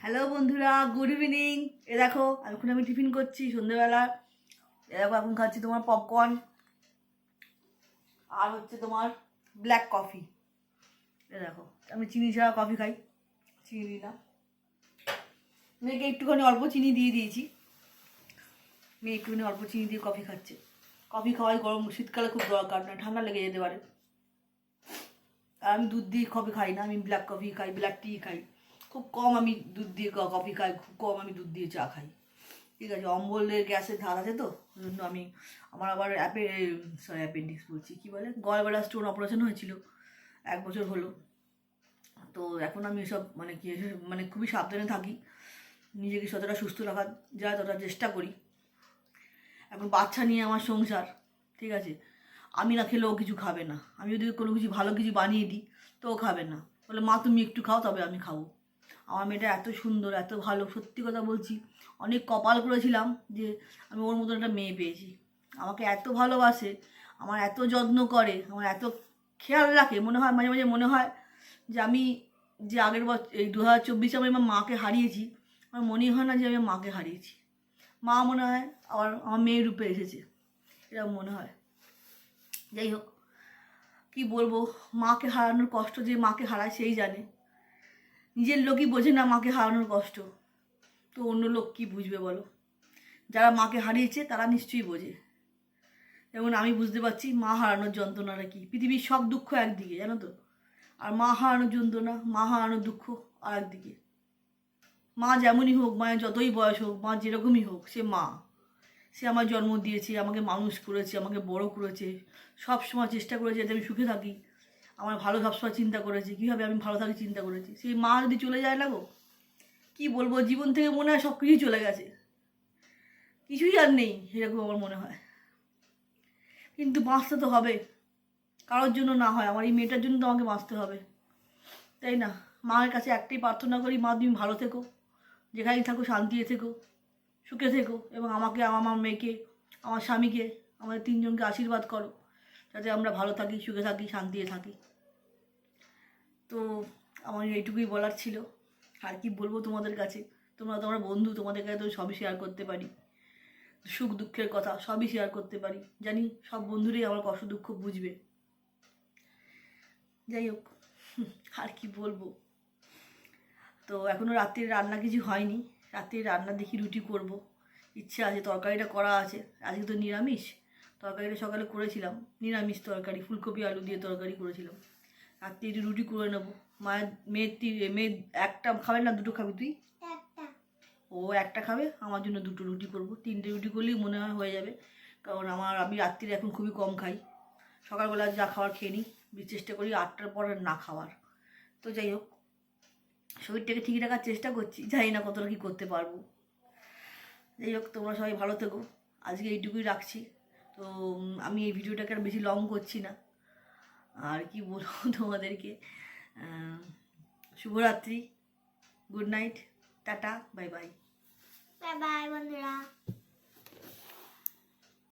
Hello বন্ধুরা, good evening. দেখো এখন আমি টিফিন করছি সন্ধ্যেবেলা। দেখো এখন খাচ্ছি তোমার পপকর্ন আর হচ্ছে তোমার ব্ল্যাক কফি। দেখো আমি চিনি ছাড়া কফি খাই, চিনি দিই না। মেয়েকে একটুখানি অল্প চিনি দিয়ে দিয়েছি, মেয়ে একটুখানি অল্প চিনি দিয়ে কফি খাচ্ছে। কফি খাওয়াই গরম শীতকালে খুব দরকার, না ঠান্ডা লেগে যেতে পারে। আর আমি দুধ দিয়ে কফি খাই না, আমি ব্ল্যাক কফি খাই, ব্ল্যাক টি খাই। খুব কম আমি দুধ দিয়ে কফি খাই, খুব কম আমি দুধ দিয়ে চা খাই। ঠিক আছে, অম্বলের গ্যাসের ধার আছে তো ওই জন্য আমি আমার আবার অ্যাপেন্ডিক্স বলছি, কী বলে, গলব্লাডার স্টোন অপারেশন হয়েছিল 1 বছর হলো। তো এখন আমি এসব মানে কি মানে খুবই সাবধানে থাকি, নিজেকে যতটা সুস্থ রাখা যায় ততটা চেষ্টা করি। এখন বাচ্চা নিয়ে আমার সংসার, ঠিক আছে, আমি না খেলেও কিছু খাবে না। আমি যদি কোনো কিছু ভালো কিছু বানিয়ে দিই তো ও খাবে না, বলে মা তুমি একটু খাও তবে আমি খাবো। আমার মেয়েটা এত সুন্দর, এত ভালো, সত্যি কথা বলছি, অনেক কপাল করেছিলাম যে আমি ওর মতন একটা মেয়ে পেয়েছি। আমাকে এত ভালোবাসে, আমার এত যত্ন করে, আমার এত খেয়াল রাখে। মনে হয় মাঝে মাঝে মনে হয় যে আমি যে আগের বছর এই 2024 আমি আমার মাকে হারিয়েছি, আমার মনেই হয় না যে আমি মাকে হারিয়েছি। মা মনে হয় আমার মেয়ের রূপে এসেছে, এরকম মনে হয়। যাই হোক, কী বলবো, মাকে হারানোর কষ্ট যে মাকে হারায় সেই জানে। নিজের লোকই বোঝে না মাকে হারানোর কষ্ট, তো অন্য লোক কী বুঝবে বলো? যারা মাকে হারিয়েছে তারা নিশ্চয়ই বোঝে। যেমন আমি বুঝতে পারছি মা হারানোর যন্ত্রণাটা কী। পৃথিবীর সব দুঃখ একদিকে, জানো তো, আর মা হারানোর যন্ত্রণা, মা হারানোর দুঃখ আর একদিকে। মা যেমনই হোক, মায়ের যতই বয়স হোক, মা যেরকমই হোক, সে মা। সে আমার জন্ম দিয়েছে, আমাকে মানুষ করেছে, আমাকে বড় করেছে, সব সময় চেষ্টা করেছে যাতে আমি সুখে থাকি, আমার ভালো সবসময় চিন্তা করেছে, কীভাবে আমি ভালো থাকি চিন্তা করেছি। সেই মা যদি চলে যায় না গো, কী বলবো, জীবন থেকে মনে হয় সব কিছুই চলে গেছে, কিছুই আর নেই, এরকম আমার মনে হয়। কিন্তু বাঁচতে তো হবে, কারোর জন্য না হয় আমার এই মেয়েটার জন্য তো আমাকে বাঁচতে হবে, তাই না? মায়ের কাছে একটাই প্রার্থনা করি, মা তুমি ভালো থেকো, যেখানেই থাকো শান্তিতে থেকো, সুখে থেকো, এবং আমাকে, আমার মেয়েকে, আমার স্বামীকে, আমাদের 3জনকে আশীর্বাদ করো যাতে আমরা ভালো থাকি, সুখে থাকি, শান্তিতে থাকি। তো আমার এইটুকুই বলার ছিল। আর কি বলবো তোমাদের কাছে, তোমরা তোমার বন্ধু, তোমাদের কাছে তো সবই শেয়ার করতে পারি, সুখ দুঃখের কথা সবই শেয়ার করতে পারি। জানি সব বন্ধুরাই আমার কষ্ট দুঃখ বুঝবে। যাই হোক, আর কি বলবো। তো এখনও রাত্রির রান্না কিছু হয়নি, রাত্রির রান্না দেখি রুটি করব, ইচ্ছে আছে, তরকারিটা করা আছে। আজকে তো নিরামিষ, তরকারিটা সকালে করেছিলাম, নিরামিষ তরকারি, ফুলকপি আলু দিয়ে তরকারি করেছিলাম। রাত্রি একটু রুটি করে নেবো। মায়ের মেয়ে একটা খাবে না, দুটো খাবি তুই? ও একটা খাবে, আমার জন্য 2টো রুটি করব। 3টে রুটি করলেই মনে হয় হয়ে যাবে, কারণ আমি রাত্রিরে এখন খুবই কম খাই। সকালবেলা যা খাবার খেয়ে নিই, চেষ্টা করি 8টার পর না খাওয়ার। তো যাই হোক, শরীরটাকে ঠিক রাখার চেষ্টা করছি, জানি না কতটা কী করতে পারবো। যাই হোক, তোমরা সবাই ভালো থেকো, আজকে এইটুকুই রাখছি। তো আমি এই ভিডিওটাকে আর বেশি লং করছি না। আর কি বলবো তোমাদেরকে, শুভরাত্রি, good night, tata, bye bye. Bye bye বন্ধুরা।